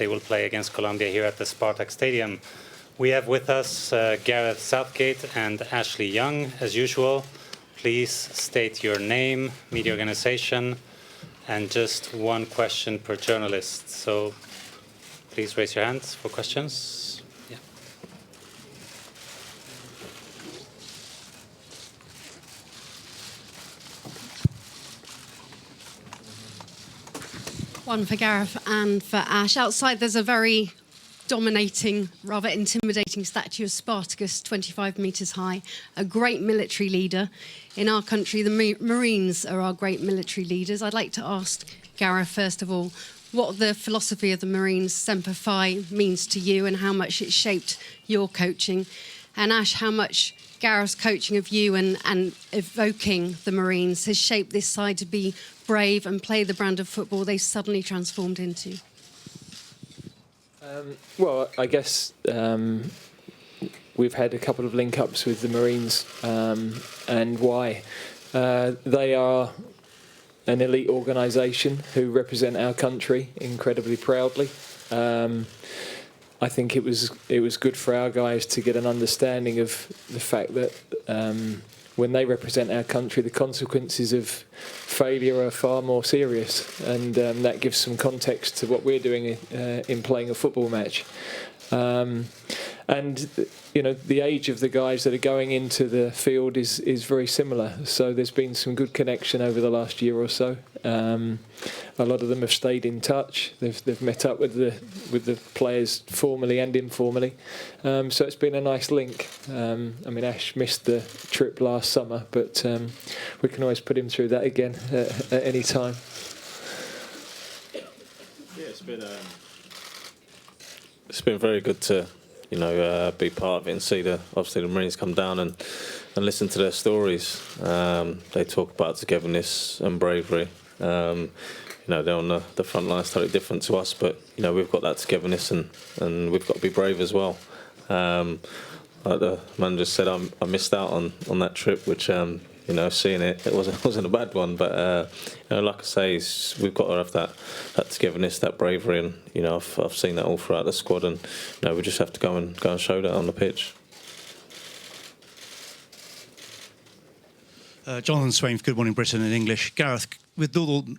they will play against Colombia here at the Spartak Stadium. We have with us Gareth Southgate and Ashley Young, as usual. Please state your name, media organization, and just one question per journalist. So please raise your hands for questions. Yeah. One for Gareth and for Ash. Outside there's a very dominating, rather intimidating statue of Spartacus, 25 metres high, a great military leader. In our country, the Marines are our great military leaders. I'd like to ask Gareth, first of all, what the philosophy of the Marines, Semper Fi, means to you and how much it shaped your coaching. And Ash, how much Gareth's coaching of you and evoking the Marines has shaped this side to be brave and play the brand of football they've suddenly transformed into. Well, I guess we've had a couple of link-ups with the Marines and why. They are an elite organisation who represent our country incredibly proudly. I think it was good for our guys to get an understanding of the fact that when they represent our country, the consequences of failure are far more serious, and that gives some context to what we're doing in playing a football match. And you know, the age of the guys that are going into the field is very similar. So there's been some good connection over the last year or so. A lot of them have stayed in touch. They've met up with the players formally and informally. So it's been a nice link. I mean, Ash missed the trip last summer, but we can always put him through that again at any time. Yeah, it's been very good to, you know, be part of it and see obviously the Marines come down and listen to their stories. They talk about togetherness and bravery. You know, they're on the front line, it's totally different to us, but you know, we've got that togetherness and we've got to be brave as well. Like the man just said, I missed out on that trip, which you know, seeing it wasn't a bad one, but you know, like I say, we've got to have that togetherness, that bravery, and you know, I've seen that all throughout the squad, and you know, we just have to go and show that on the pitch. Jonathan Swain, Good Morning Britain in English. Gareth, with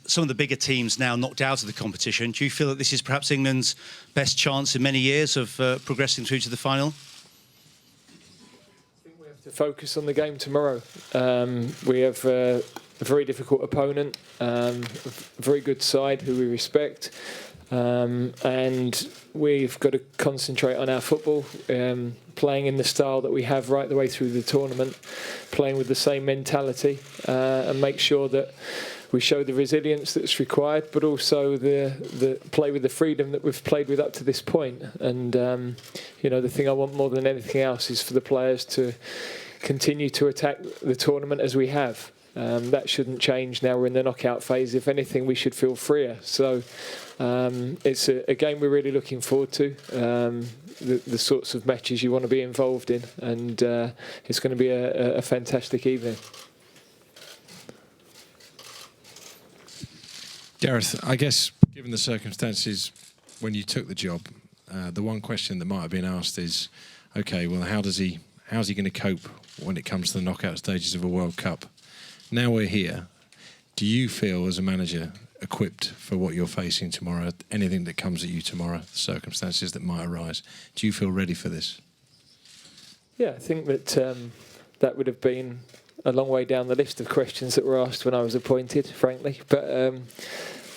some of the bigger teams now knocked out of the competition, do you feel that this is perhaps England's best chance in many years of progressing through to the final? I think we have to focus on the game tomorrow. We have a very difficult opponent, a very good side who we respect, and we've got to concentrate on our football, playing in the style that we have right the way through the tournament, playing with the same mentality, and make sure that we show the resilience that's required, but also the play with the freedom that we've played with up to this point. And you know, the thing I want more than anything else is for the players to continue to attack the tournament as we have. That shouldn't change now we're in the knockout phase. If anything, we should feel freer. So it's a game we're really looking forward to. The sorts of matches you want to be involved in, and it's going to be a fantastic evening. Gareth, I guess, given the circumstances when you took the job, the one question that might have been asked is, okay, well, how's he going to cope when it comes to the knockout stages of a World Cup? Now we're here. Do you feel, as a manager, equipped for what you're facing tomorrow, anything that comes at you tomorrow, circumstances that might arise? Do you feel ready for this? Yeah, I think that that would have been a long way down the list of questions that were asked when I was appointed, frankly. But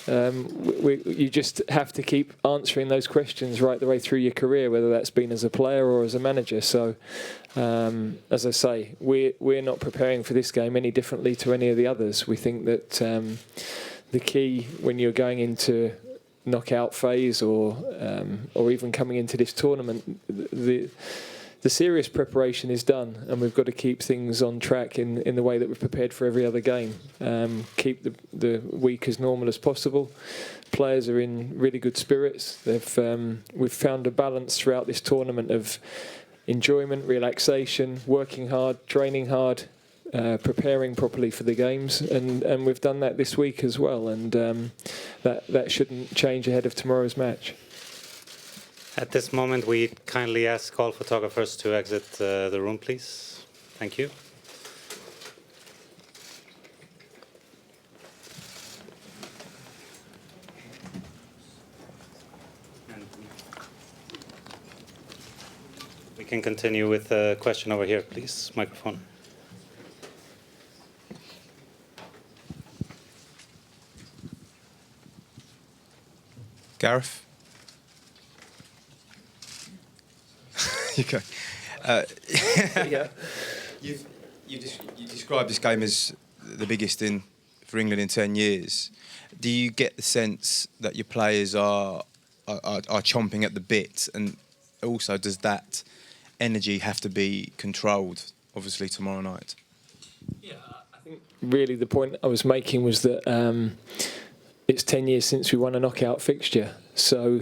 you just have to keep answering those questions right the way through your career, whether that's been as a player or as a manager. So, as I say, we're not preparing for this game any differently to any of the others. We think that the key when you're going into knockout phase or even coming into this tournament, the serious preparation is done, and we've got to keep things on track in the way that we've prepared for every other game. Keep the week as normal as possible. Players are in really good spirits. We've found a balance throughout this tournament of enjoyment, relaxation, working hard, training hard, preparing properly for the games, and we've done that this week as well, and that shouldn't change ahead of tomorrow's match. At this moment, we kindly ask all photographers to exit the room, please. Thank you. We can continue with a question over here, please. Microphone. Gareth? Okay. Yeah. You described this game as the biggest for England in 10 years. Do you get the sense that your players are chomping at the bit, and also does that energy have to be controlled, obviously, tomorrow night? Yeah, I think really the point I was making was that it's 10 years since we won a knockout fixture. So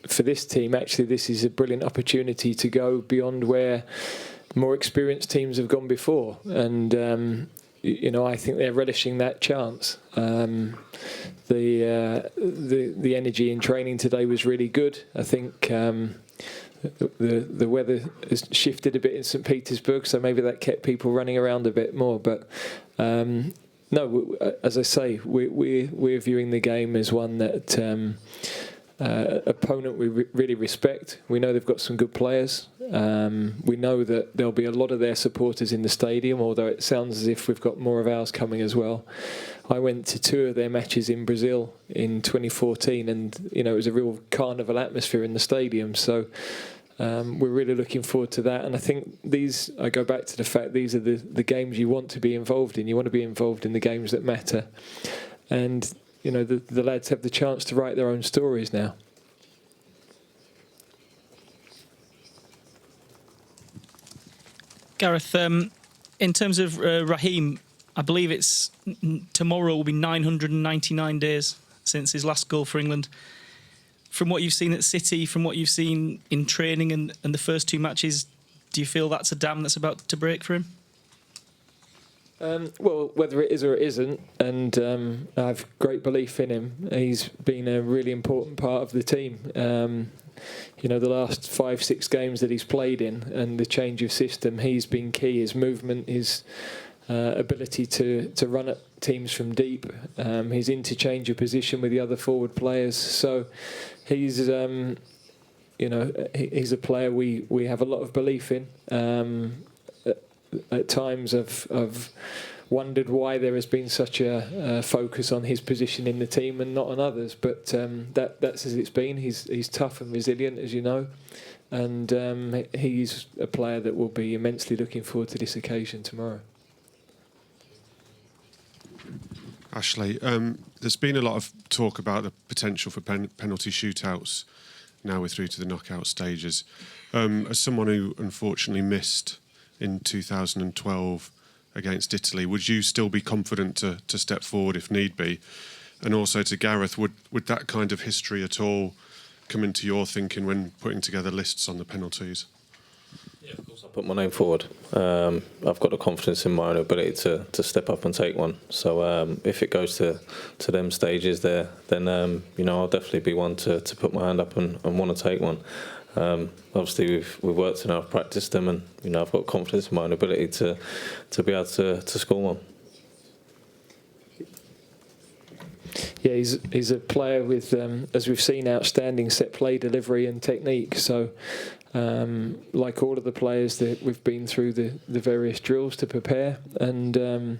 for this team, actually, this is a brilliant opportunity to go beyond where more experienced teams have gone before. And, I think they're relishing that chance. The energy in training today was really good. I think the weather has shifted a bit in St. Petersburg, so maybe that kept people running around a bit more. But no, as I say, we're viewing the game as one that opponent we really respect. We know they've got some good players. We know that there'll be a lot of their supporters in the stadium, although it sounds as if we've got more of ours coming as well. I went to 2 of their matches in Brazil in 2014, and it was a real carnival atmosphere in the stadium. So we're really looking forward to that. And I think I go back to the fact these are the games you want to be involved in. You want to be involved in the games that matter. And the lads have the chance to write their own stories now. Gareth, in terms of Raheem, I believe tomorrow will be 999 days since his last goal for England. From what you've seen at City, from what you've seen in training and the first 2 matches, do you feel that's a dam that's about to break for him? Well, whether it is or it isn't, and I have great belief in him. He's been a really important part of the team. The last 5-6 games that he's played in and the change of system, he's been key. His movement, his ability to run at teams from deep, his interchange of position with the other forward players. So he's, he's a player we have a lot of belief in. At times I've wondered why there has been such a focus on his position in the team and not on others, but that's as it's been. He's tough and resilient, as you know, and he's a player that will be immensely looking forward to this occasion tomorrow. Ashley, there's been a lot of talk about the potential for penalty shootouts now we're through to the knockout stages. As someone who unfortunately missed in 2012 against Italy, would you still be confident to step forward if need be? And also to Gareth, would that kind of history at all come into your thinking when putting together lists on the penalties? Yeah, of course. I put my name forward. I've got the confidence in my own ability to step up and take one. So if it goes to them stages there, then I'll definitely be one to put my hand up and want to take one. Obviously we've worked and I've practiced them, and I've got confidence in my own ability to be able to score one. Yeah, he's a player with, as we've seen, outstanding set play delivery and technique. So like all of the players, that we've been through the various drills to prepare, and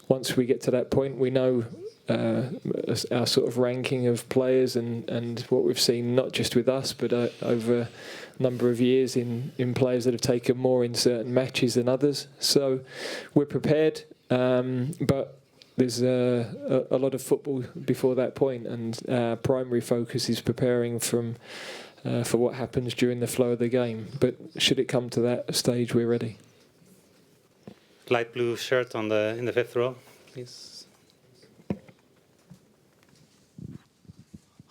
once we get to that point, we know our sort of ranking of players and what we've seen, not just with us, but over a number of years in players that have taken more in certain matches than others. So we're prepared, but there's a lot of football before that point, and our primary focus is preparing for what happens during the flow of the game. But should it come to that stage, we're ready. Light blue shirt in the 5th row, please.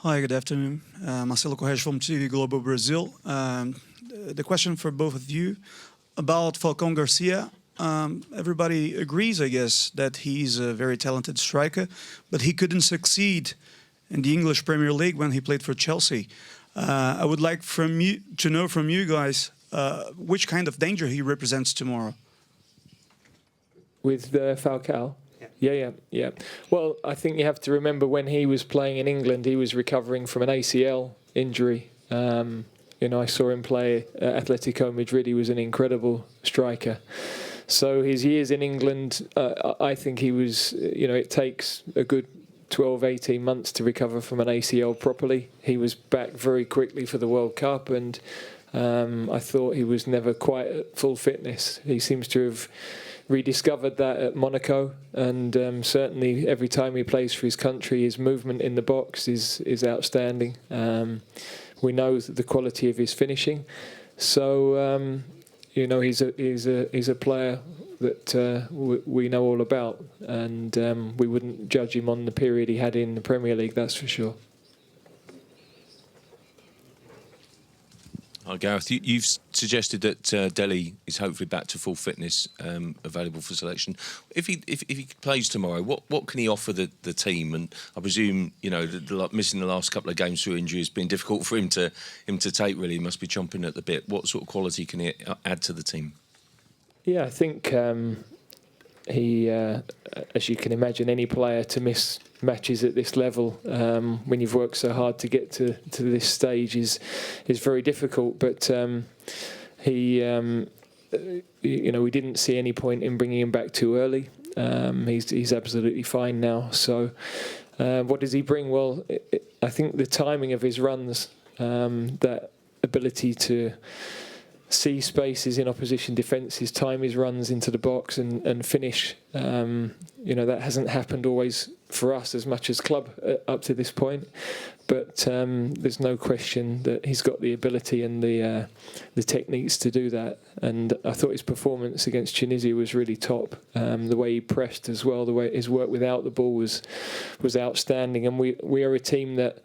Hi, good afternoon. Marcelo Correia from TV Global Brazil. The question for both of you about Falcão Garcia. Everybody agrees, I guess, that he's a very talented striker, but he couldn't succeed in the English Premier League when he played for Chelsea. I would like to know from you guys which kind of danger he represents tomorrow. With Falcao? Yeah. Well, I think you have to remember when he was playing in England, he was recovering from an ACL injury. I saw him play at Atletico Madrid. He was an incredible striker. So his years in England, I think he was, it takes a good 12, 18 months to recover from an ACL properly. He was back very quickly for the World Cup, and I thought he was never quite at full fitness. He seems to have rediscovered that at Monaco, and certainly every time he plays for his country, his movement in the box is outstanding. We know the quality of his finishing, so he's a player that we know all about, and we wouldn't judge him on the period he had in the Premier League, that's for sure. Hi Gareth, you've suggested that Dele is hopefully back to full fitness, available for selection. If he plays tomorrow, what can he offer the team? And I presume missing the last couple of games through injury has been difficult for him to take. Really, he must be chomping at the bit. What sort of quality can he add to the team? Yeah, I think he, as you can imagine, any player to miss matches at this level when you've worked so hard to get to this stage is very difficult. But we didn't see any point in bringing him back too early. He's absolutely fine now. So what does he bring? Well, I think the timing of his runs, that ability to see spaces in opposition defences, time his runs into the box and finish. That hasn't happened always for us as much as club up to this point. But there's no question that he's got the ability and the techniques to do that. And I thought his performance against Tunisia was really top. The way he pressed as well, the way his work without the ball was outstanding. And we are a team that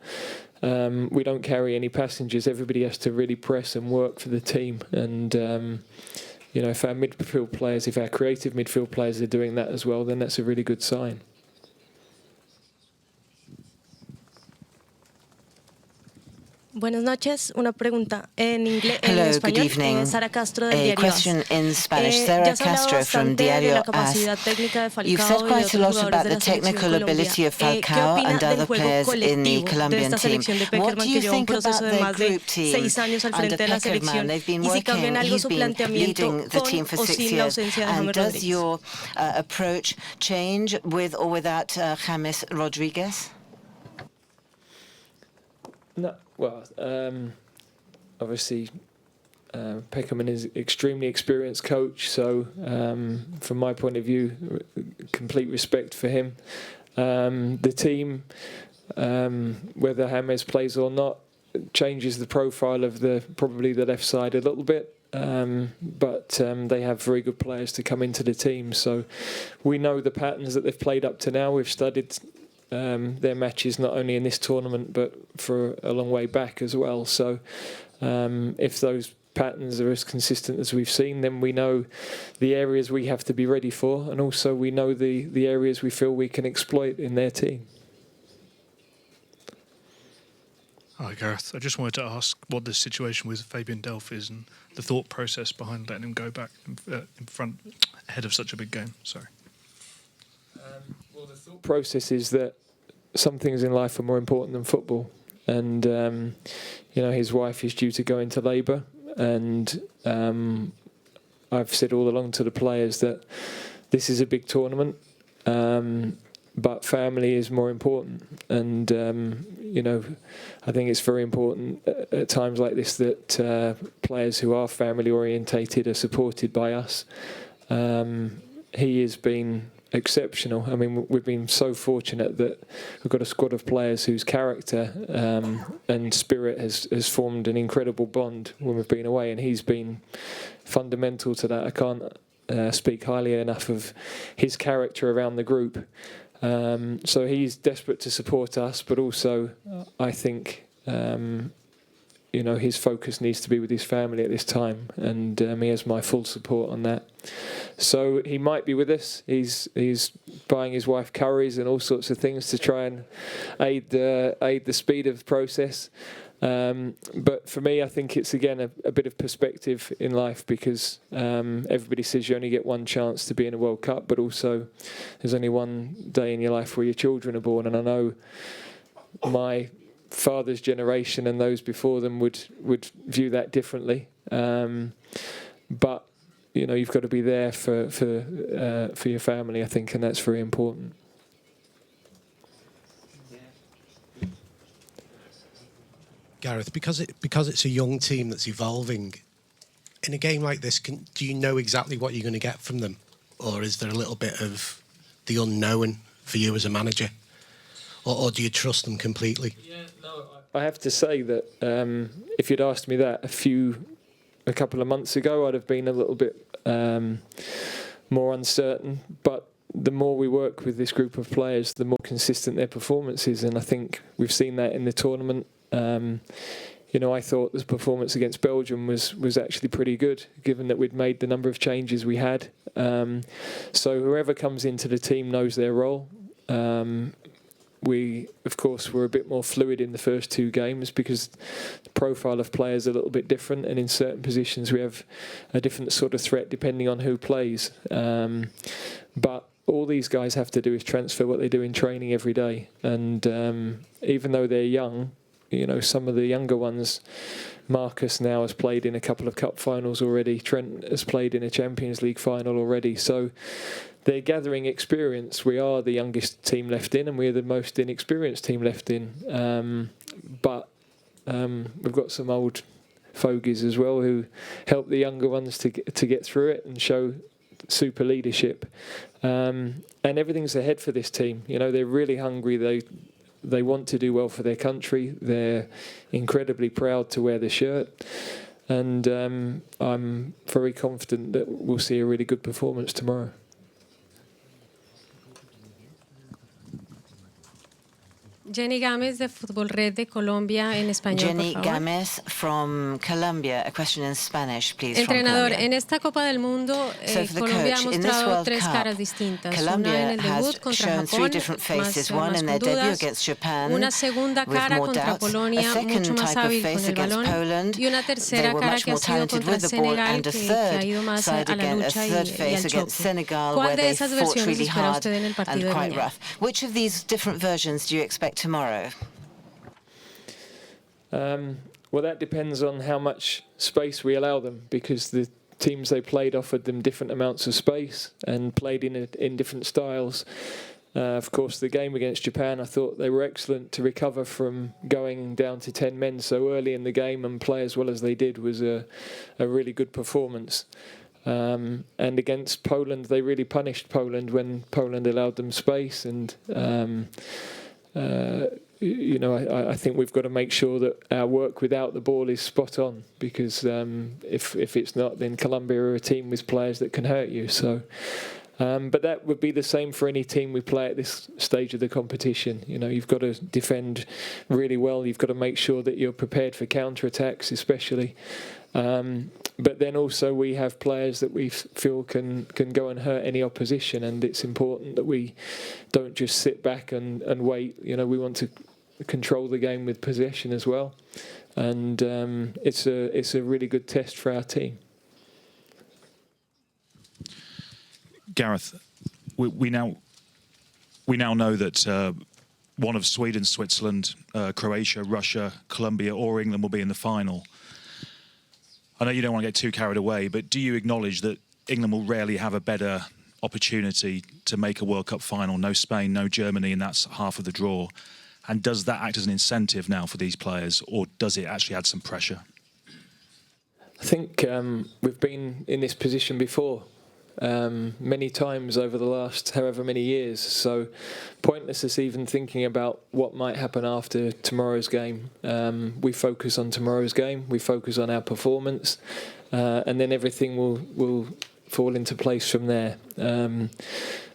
we don't carry any passengers. Everybody has to really press and work for the team. And if our midfield players, if our creative midfield players are doing that as well, then that's a really good sign. Buenas noches. Una pregunta en inglés, en Hello, español. good evening. Sara Castro del A diario question in Spanish. Ya Sara se ha hablado Castro from bastante de la Diario capacidad AS. técnica de Falcao You've said y de quite a otros lot jugadores about de the la selección technical Colombia. ability of ¿Qué Falcao opina and del other juego players in the colectivo de Colombian esta team. selección de What Peckerman do que you lleva un think about proceso de their más de group team 6 años al under frente de la Peckerman? selección? They've been Y si cambian working, algo he's su been planteamiento leading the team con for o 6 sin la years. ausencia de And James does Rodríguez. your approach change with or without James Rodríguez? No, well, obviously, Peckerman is an extremely experienced coach, so from my point of view, complete respect for him. The team, whether James plays or not, changes the profile of probably the left side a little bit. But they have very good players to come into the team, so we know the patterns that they've played up to now. We've studied their matches not only in this tournament but for a long way back as well. So if those patterns are as consistent as we've seen, then we know the areas we have to be ready for, and also we know the areas we feel we can exploit in their team. Hi Gareth, I just wanted to ask what the situation with Fabian Delph is and the thought process behind letting him go back in front ahead of such a big game. Sorry. Well, the thought process is that some things in life are more important than football, and his wife is due to go into labour, and I've said all along to the players that this is a big tournament, but family is more important, and I think it's very important at times like this that players who are family orientated are supported by us. He has been exceptional. I mean, we've been so fortunate that we've got a squad of players whose character and spirit has formed an incredible bond when we've been away, and he's been fundamental to that. I can't speak highly enough of his character around the group. So he's desperate to support us, but also I think his focus needs to be with his family at this time, and he has my full support on that. So he might be with us. He's buying his wife curries and all sorts of things to try and aid the speed of the process. But for me, I think it's again a bit of perspective in life, because everybody says you only get one chance to be in a World Cup, but also there's only one day in your life where your children are born. And I know my father's generation and those before them would view that differently. But you know, you've got to be there for your family, I think, and that's very important. Gareth, because it's a young team that's evolving, in a game like this, do you know exactly what you're going to get from them, or is there a little bit of the unknown for you as a manager, or do you trust them completely? Yeah, no, I have to say that if you'd asked me that a couple of months ago, I'd have been a little bit more uncertain. But the more we work with this group of players, the more consistent their performance is, and I think we've seen that in the tournament. You know, I thought the performance against Belgium was actually pretty good, given that we'd made the number of changes we had. So whoever comes into the team knows their role. We, of course, were a bit more fluid in the first two games because the profile of players is a little bit different, and in certain positions we have a different sort of threat depending on who plays. But all these guys have to do is transfer what they do in training every day. And even though they're young, you know, some of the younger ones, Marcus now has played in a couple of cup finals already. Trent has played in a Champions League final already. So they're gathering experience. We are the youngest team left in, and we're the most inexperienced team left in. But we've got some old fogies as well who help the younger ones to get through it and show super leadership. And everything's ahead for this team. You know, they're really hungry. They want to do well for their country. They're incredibly proud to wear the shirt. And I'm very confident that we'll see a really good performance tomorrow. Jenny Gámez de Fútbol Red de Colombia en español, Jenny por favor. Gámez from Colombia. A question in Spanish, please. Entrenador, from en esta Copa del Mundo, So for the Colombia ha coach, in this mostrado World tres Cup, caras distintas. Colombia Una en el has debut contra shown three Japón, different faces. One más in their con debut dudas. against Japan, Una segunda with cara more contra doubts. Polonia, A second mucho más type of hábil face con el against balón. Poland. Y una They tercera were cara much que ha more sido talented contra with the ball, Senegal, and a que ha third ido más side a la again, a lucha third y al face against choque. Senegal, ¿Cuál where de they esas fought versiones really espera hard usted en el and partido de quite mañana? rough. Which of these different versions do you expect tomorrow? Well, that depends on how much space we allow them, because the teams they played offered them different amounts of space and played in different styles. Of course, the game against Japan, I thought they were excellent to recover from going down to 10 men so early in the game and play as well as they did was a really good performance. And against Poland, they really punished Poland when Poland allowed them space. And you know, I think we've got to make sure that our work without the ball is spot on, because if it's not, then Colombia are a team with players that can hurt you. So, but that would be the same for any team we play at this stage of the competition. You know, you've got to defend really well. You've got to make sure that you're prepared for counter-attacks, especially. But then also we have players that we feel can go and hurt any opposition, and it's important that we don't just sit back and wait. You know, we want to control the game with possession as well, and it's a really good test for our team. Gareth, we now know that one of Sweden, Switzerland, Croatia, Russia, Colombia, or England will be in the final. I know you don't want to get too carried away, but do you acknowledge that England will rarely have a better opportunity to make a World Cup final? No Spain, no Germany, and that's half of the draw. And does that act as an incentive now for these players, or does it actually add some pressure? I think we've been in this position before many times over the last however many years, so pointless us even thinking about what might happen after tomorrow's game. We focus on tomorrow's game, we focus on our performance, and then everything will fall into place from there.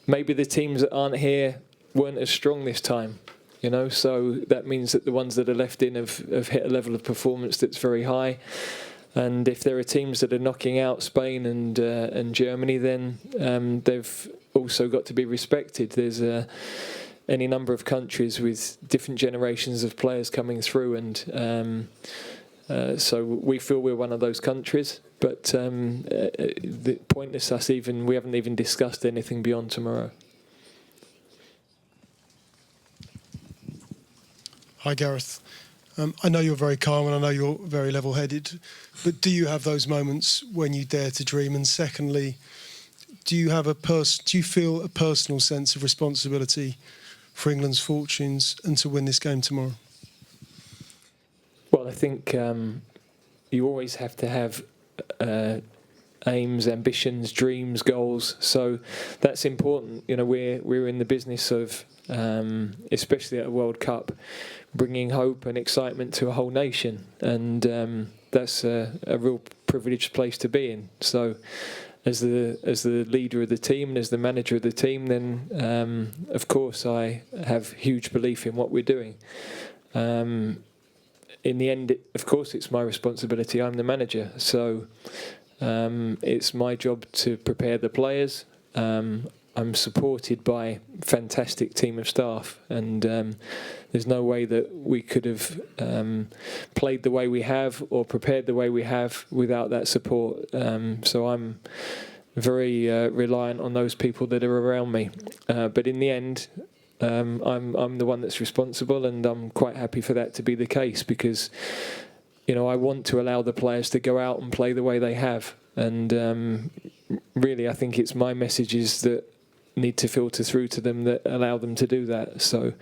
Maybe the teams that aren't here weren't as strong this time, you know, so that means that the ones that are left in have hit a level of performance that's very high. And if there are teams that are knocking out Spain and Germany, then they've also got to be respected. There's any number of countries with different generations of players coming through, and so we feel we're one of those countries. But pointless us even, we haven't even discussed anything beyond tomorrow. Hi Gareth. I know you're very calm and I know you're very level-headed, but do you have those moments when you dare to dream? And secondly, do you feel a personal sense of responsibility for England's fortunes and to win this game tomorrow? Well, I think you always have to have aims, ambitions, dreams, goals. So that's important. You know, we're in the business of, especially at a World Cup, bringing hope and excitement to a whole nation, and that's a real privileged place to be in. So, as the leader of the team and as the manager of the team, then of course I have huge belief in what we're doing. In the end, of course, it's my responsibility. I'm the manager, so it's my job to prepare the players. I'm supported by a fantastic team of staff, and there's no way that we could have played the way we have or prepared the way we have without that support. So I'm very reliant on those people that are around me. But in the end, I'm the one that's responsible, and I'm quite happy for that to be the case, because you know I want to allow the players to go out and play the way they have. And really, I think it's my messages that need to filter through to them that allow them to do that. So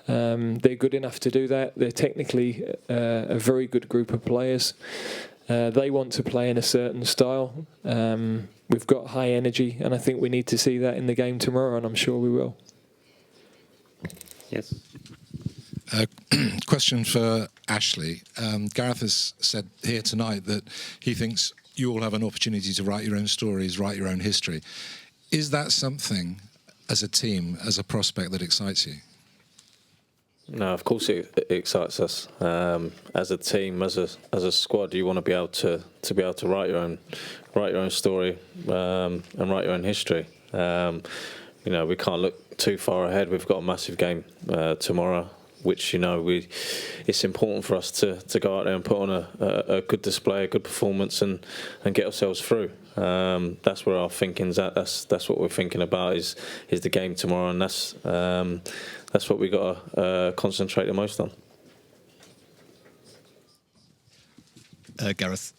they're good enough to do that. They're technically a very good group of players. They want to play in a certain style. We've got high energy, and I think we need to see that in the game tomorrow, and I'm sure we will. Yes. Question for Ashley. Gareth has said here tonight that he thinks you all have an opportunity to write your own stories, write your own history. Is that something, as a team, as a prospect, that excites you? No, of course it excites us. As a team, as a squad, you want to be able to write your own story and write your own history. You know, we can't look too far ahead. We've got a massive game tomorrow, which it's important for us to go out there and put on a good display, a good performance, and get ourselves through. That's where our thinking's at. That's what we're thinking about is the game tomorrow, and that's what we got to concentrate the most on. Gareth,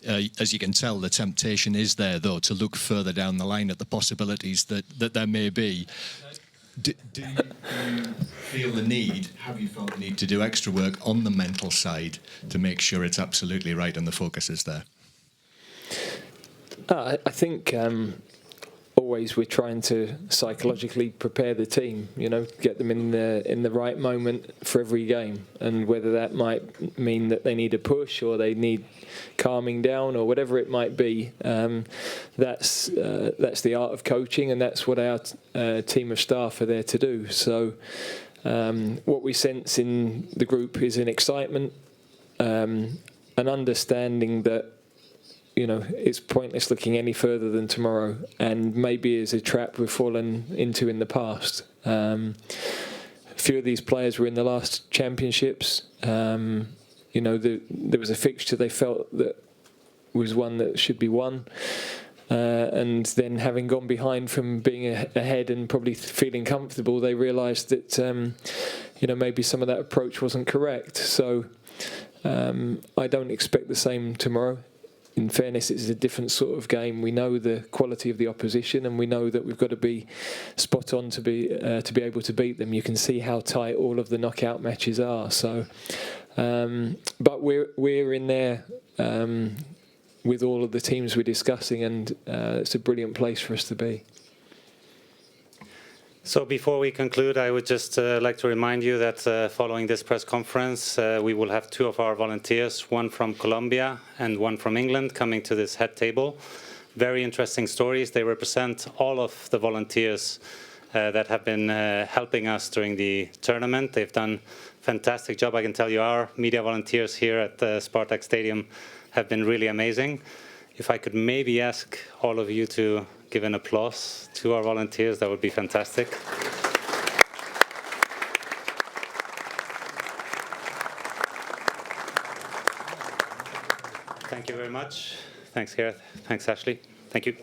as you can tell, the temptation is there, though, to look further down the line at the possibilities that there may be. Do you feel the need, have you felt the need to do extra work on the mental side to make sure it's absolutely right and the focus is there? I think always we're trying to psychologically prepare the team, you know, get them in the right moment for every game, and whether that might mean that they need a push or they need calming down or whatever it might be. That's the art of coaching, and that's what our team of staff are there to do. So what we sense in the group is an excitement, an understanding that, you know, it's pointless looking any further than tomorrow, and maybe is a trap we've fallen into in the past. A few of these players were in the last championships. You know, there was a fixture they felt that was one that should be won, and then having gone behind from being ahead and probably feeling comfortable, they realised that you know, maybe some of that approach wasn't correct. So I don't expect the same tomorrow. In fairness, it's a different sort of game. We know the quality of the opposition, and we know that we've got to be spot on to be able to beat them. You can see how tight all of the knockout matches are. So, but we're in there with all of the teams we're discussing, and it's a brilliant place for us to be. So before we conclude, I would just like to remind you that following this press conference, we will have two of our volunteers, one from Colombia and one from England, coming to this head table. Very interesting stories. They represent all of the volunteers that have been helping us during the tournament. They've done a fantastic job. I can tell you our media volunteers here at the Spartak Stadium have been really amazing. If I could maybe ask all of you to give an applause to our volunteers, that would be fantastic. Thank you very much. Thanks, Gareth. Thanks, Ashley. Thank you.